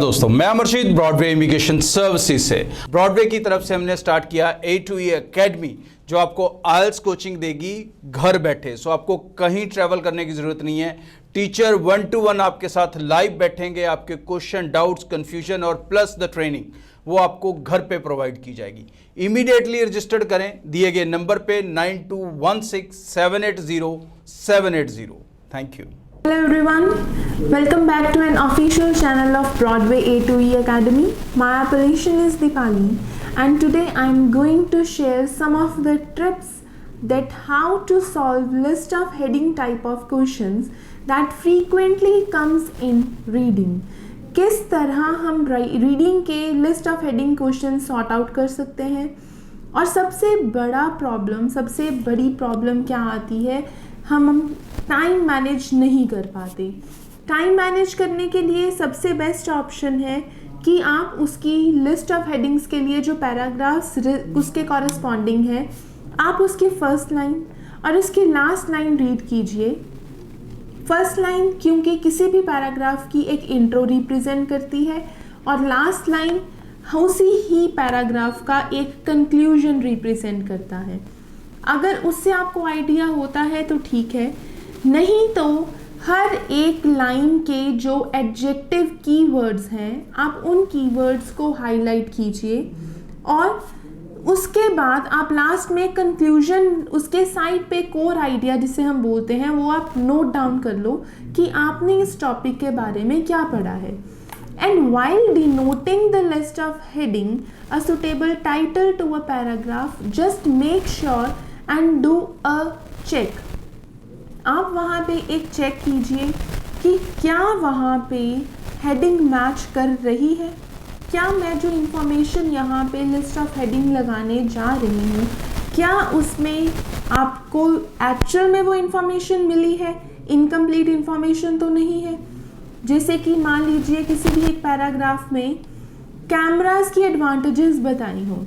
दोस्तों मैं अमरशीद Broadway immigration services से ब्रॉडवे की तरफ से हमने स्टार्ट किया A2E एकेडमी जो आपको आइल्स कोचिंग देगी घर बैठे। सो आपको कहीं ट्रैवल करने की जरूरत नहीं है। टीचर 1-to-1 आपके साथ लाइव बैठेंगे, आपके क्वेश्चन, डाउट्स, कंफ्यूजन और प्लस द ट्रेनिंग वो आपको घर पे प्रोवाइड की जाएगी। इमीडिएटली रजिस्टर्ड करें दिए गए नंबर पे 9216780780। Thank you. Hello everyone, welcome back to an official channel of Broadway A2E Academy. My appellation is Deepali and today I am going to share some of the tips that how to solve list of heading type of questions that frequently comes in reading. किस तरह हम reading के list of heading question sort out कर सकते हैं और सबसे बड़ी प्रॉब्लम क्या आती है, हम टाइम मैनेज नहीं कर पाते। टाइम मैनेज करने के लिए सबसे बेस्ट ऑप्शन है कि आप उसकी लिस्ट ऑफ हेडिंग्स के लिए जो पैराग्राफ्स उसके कॉरेस्पॉन्डिंग है, आप उसकी फर्स्ट लाइन और उसकी लास्ट लाइन रीड कीजिए। फर्स्ट लाइन क्योंकि किसी भी पैराग्राफ की एक इंट्रो रिप्रेजेंट करती है और लास्ट लाइन उसी ही पैराग्राफ का एक कंक्लूजन रिप्रेजेंट करता है। अगर उससे आपको आइडिया होता है तो ठीक है, नहीं तो हर एक लाइन के जो एडजेक्टिव कीवर्ड्स हैं आप उन कीवर्ड्स को हाईलाइट कीजिए और उसके बाद आप लास्ट में कंक्लूजन उसके साइड पे कोर आइडिया जिसे हम बोलते हैं वो आप नोट डाउन कर लो कि आपने इस टॉपिक के बारे में क्या पढ़ा है। And while denoting the list of heading a suitable title to a paragraph, just make sure and do a check. आप वहाँ पे एक चेक कीजिए कि क्या वहाँ पे हेडिंग मैच कर रही है, क्या मैं जो इंफॉर्मेशन यहाँ पे लिस्ट ऑफ हेडिंग लगाने जा रही हूँ क्या उसमें आपको एक्चुअल में वो इंफॉर्मेशन मिली है, इनकम्प्लीट इंफॉर्मेशन तो नहीं है। जैसे कि मान लीजिए किसी भी एक पैराग्राफ में कैमरास की एडवांटेजेस बताई हों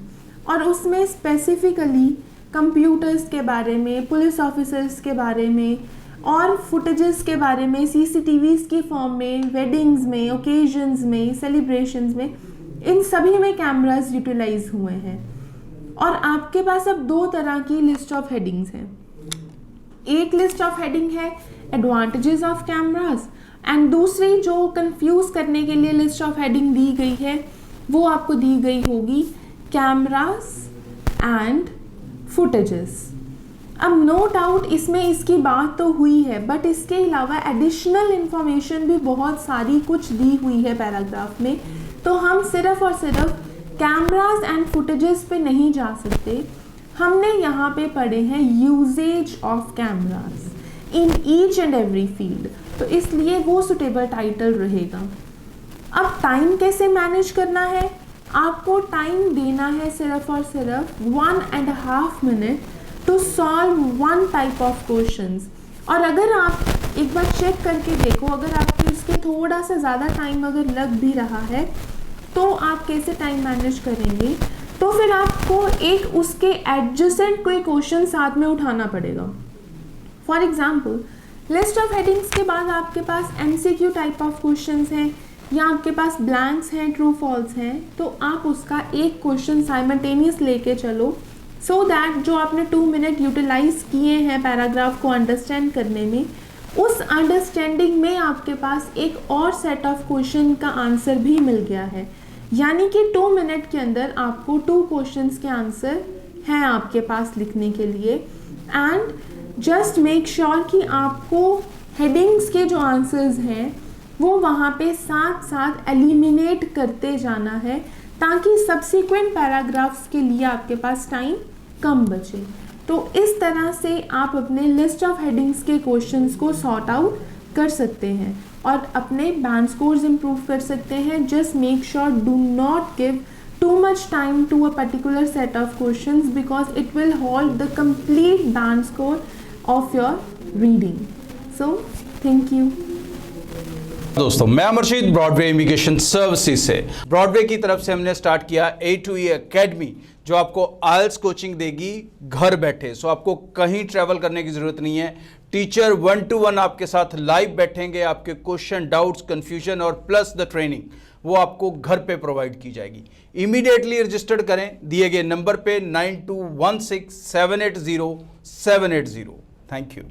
और उसमें स्पेसिफिकली कंप्यूटर्स के बारे में, पुलिस ऑफिसर्स के बारे में और फुटेजेस के बारे में, सीसीटीवीज़ की फॉर्म में, वेडिंग्स में, ओकेजन्स में, सेलिब्रेशंस में, इन सभी में कैमरास यूटिलाइज हुए हैं। और आपके पास अब दो तरह की लिस्ट ऑफ हेडिंग्स हैं। एक लिस्ट ऑफ हेडिंग है एडवांटेजेस ऑफ कैमरास एंड दूसरी जो कंफ्यूज करने के लिए लिस्ट ऑफ हेडिंग दी गई है वो आपको दी गई होगी कैमरास एंड फुटेजेस। अब नो डाउट इसमें इसकी बात तो हुई है बट इसके अलावा एडिशनल इंफॉर्मेशन भी बहुत सारी कुछ दी हुई है पैराग्राफ में, तो हम सिर्फ और सिर्फ कैमरास एंड फुटेजेस पे नहीं जा सकते। हमने यहाँ पे पढ़े हैं uses of cameras in each and every field, तो इसलिए वो सुटेबल टाइटल रहेगा। अब टाइम कैसे मैनेज करना है, आपको टाइम देना है सिर्फ और सिर्फ 1.5 minute to solve one type of questions. और अगर आप एक बार चेक करके देखो, अगर आपको इसके थोड़ा सा ज़्यादा टाइम अगर लग भी रहा है तो आप कैसे टाइम मैनेज करेंगे, तो फिर आपको एक उसके एडजेसेंट कोई क्वेश्चन साथ में उठाना पड़ेगा। For example list of headings के बाद आपके पास MCQ टाइप ऑफ क्वेश्चंस हैं या आपके पास ब्लैंक्स हैं, ट्रू फॉल्स हैं, तो आप उसका एक क्वेश्चन साइमल्टेनियस लेके चलो सो दैट जो आपने 2 मिनट यूटिलाइज किए हैं पैराग्राफ को अंडरस्टैंड करने में, उस अंडरस्टैंडिंग में आपके पास एक और सेट ऑफ क्वेश्चन का आंसर भी मिल गया है। यानी कि 2 मिनट के अंदर आपको 2 क्वेश्चंस के आंसर हैं आपके पास लिखने के लिए। एंड जस्ट मेक श्योर कि आपको हेडिंग्स के जो आंसर्स हैं वो वहाँ पे साथ साथ एलिमिनेट करते जाना है ताकि सब्सिक्वेंट पैराग्राफ्स के लिए आपके पास टाइम कम बचे। तो इस तरह से आप अपने लिस्ट ऑफ हेडिंग्स के क्वेश्चंस को सॉर्ट आउट कर सकते हैं और अपने बैंड स्कोर्स इम्प्रूव कर सकते हैं। Just make sure do not give too much time to a particular set of questions because it will halt the complete band score of your reading. So, thank you. दोस्तों मैं अमरशीद Broadway immigration services से Broadway की तरफ से हमने start किया A2E academy जो आपको आइल्स कोचिंग देगी घर बैठे। सो आपको कहीं ट्रैवल करने की जरूरत नहीं है। टीचर 1-to-1 आपके साथ लाइव बैठेंगे, आपके क्वेश्चन, डाउट्स, कंफ्यूजन और प्लस द ट्रेनिंग वो आपको घर पे प्रोवाइड की जाएगी। इमीडिएटली रजिस्टर्ड करें दिए गए नंबर पे 9216780780। Thank you.